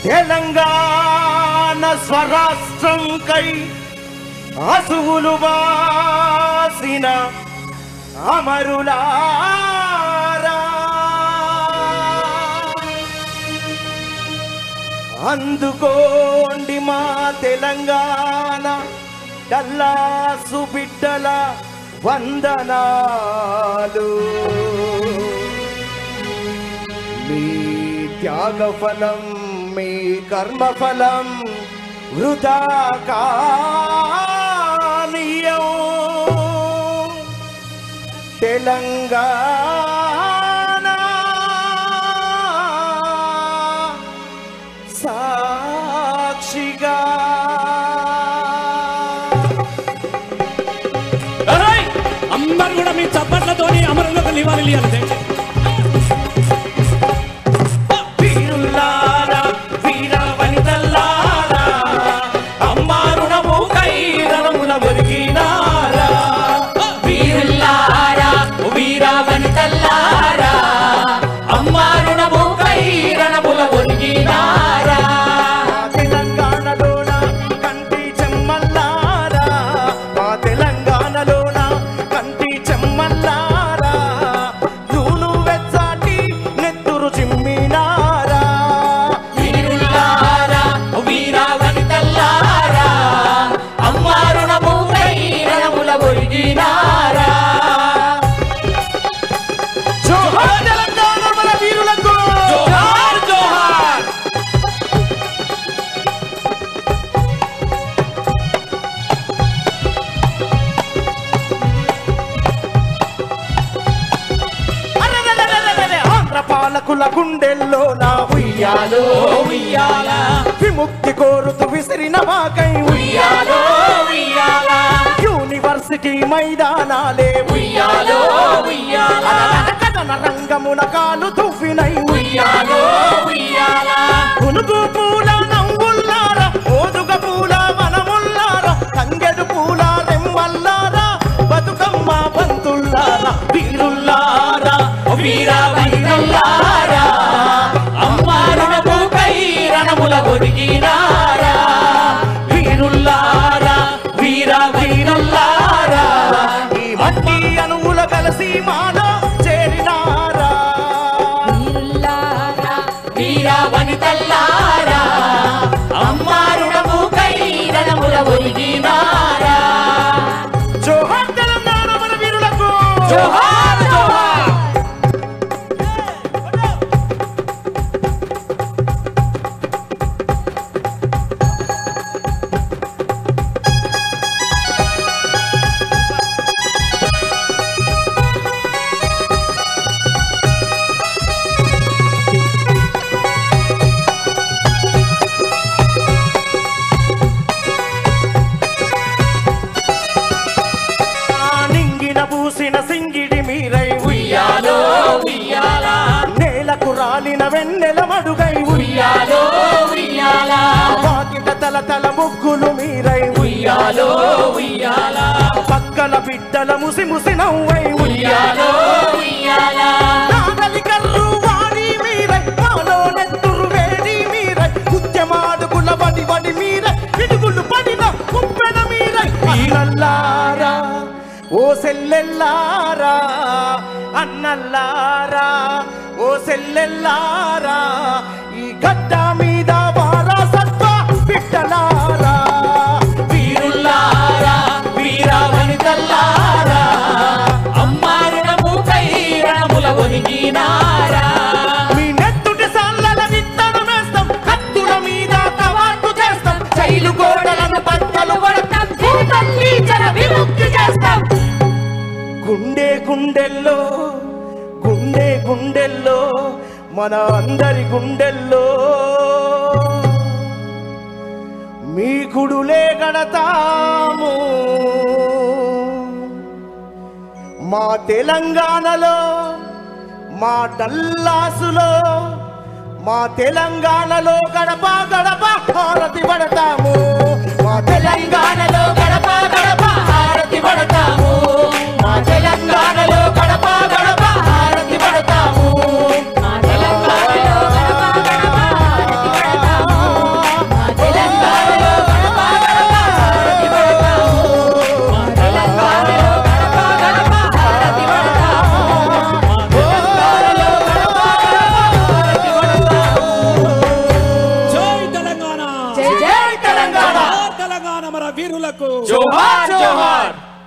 తెలంగాణ స్వరాష్ట్రం కై అసువులు వాసిన అమరులారా అందుకోండి మా తెలంగాణ డల్లాసు బిడ్డల వందనాలు. మీ త్యాగఫలం మీ కర్మఫలం వృధా కానీయం. తెలంగాణ సాక్షిగా అందరు కూడా మీ చప్పట్లతోని అమరులకు నివాళులు ఇవ్వాలి. వీరులారా వీర వనితల్లారా అమ్మారుణము కై రణముల ఒరిగినారా. వీరులారా వీర వనితల్లారా అమ్మారుణము కై రణముల ఒరిగినారా. తెలంగాణలోన కంటి చెమ్మల్లారా మా తెలంగాణలోన కంటి చెమ్మల్లారా నూలు వెచ్చాటి నెత్తురు చిమ్మినారా. వీరులారా వీర వనితల్లారా అమ్మారుణము కై రణముల ఒరిగినారా. జోహార్ తెలంగాణ మన వీరులకు జోహార్ జోహార్. ఆంధ్ర పాలకుల గుండెల్లో నా ఉయ్యాలో ఉయ్యాల విముక్తి కోరుతూ విసిరిన వాకై ఉయ్యాలో ఉయ్యాల యూనివర్సిటీ మైదానాలే ఉయ్యాలో ఉయ్యాల కథన రంగమున కాలు తువ్వినై ఉయ్యాలో ఉయ్యాల పునుగు పూల నంగుల్లారా ఓదుగ పూల వనముల్లారా తంగెడు పూల రెమ్మల్లారా బతుకమ్మ బంతుల్లారా. వీరుల్లారా వీర వనితల్లారా అమ్మారుణము కై రణముల ఒరిగినారా. వీరుల్లారా వీర వనితల్లారా ఈ మట్టి అణువుల కలిసి మాలో చేరినారా. వీర వనితల్లారా అమ్మారుణము కై రణముల ఒరిగినారా. జోహార్ తెలంగాణ మన వీరులకు జోహార్ జోహార్. నింగిన పూసిన సింగిడి మీరై ఉయ్యాలో ఉయ్యాల నేలకు రాలిన వెన్నెల మడుగై ఉయ్యాలో ఉయ్యాల వాకిట తల తల ముగ్గులు మీరై ఉయ్యాలో ఉయ్యాల పక్కల బిడ్డల ముసి ముసి నవ్వై ఉయ్యాలో ఉయ్యాల నాగలి కర్రు వాడి మీరై మాలో నెత్తురు వేడి మీరై ఉద్యమాడుకుల వడి వడి మీరై పిడుగులు పడిన కుప్పెన మీరై వీరల్లారా ఓ సెల్లెల్లారా అన్నల్లారా ఓ సెల్లెల్లారా ఈ గడ్డ మీద వారసత్వ బిడ్డలారా. వీరుల్లారా వీర వనితల్లారా అమ్మారుణము కై రణముల ఒరిగినారా. మీ నెత్తుటి సాల్లల విత్తనం వేస్తాం కత్తుల మీద కవాటు చేస్తాం జైలు గోడలను బద్దలు కొడతాం భూతల్లి జన విముక్తి చేస్తాం. గుండె గుండెల్లో గుండె గుండెల్లో మన అందరి గుండెల్లో మీ గుడులే గడతాము. మా తెలంగాణలో మా డల్లాసులో మా తెలంగాణలో గడప గడప హారతి పడతాము. మా తెలంగాణలో గడప గడప హారతి పడతాము. మా తెలంగాణలో గడప గడప హారతి పడతాము. మా తెలంగాణలో గడప గడప హారతి పడతాము. తెలంగాణ తెలంగాణ మన వీరులకు జోహార్ జోహార్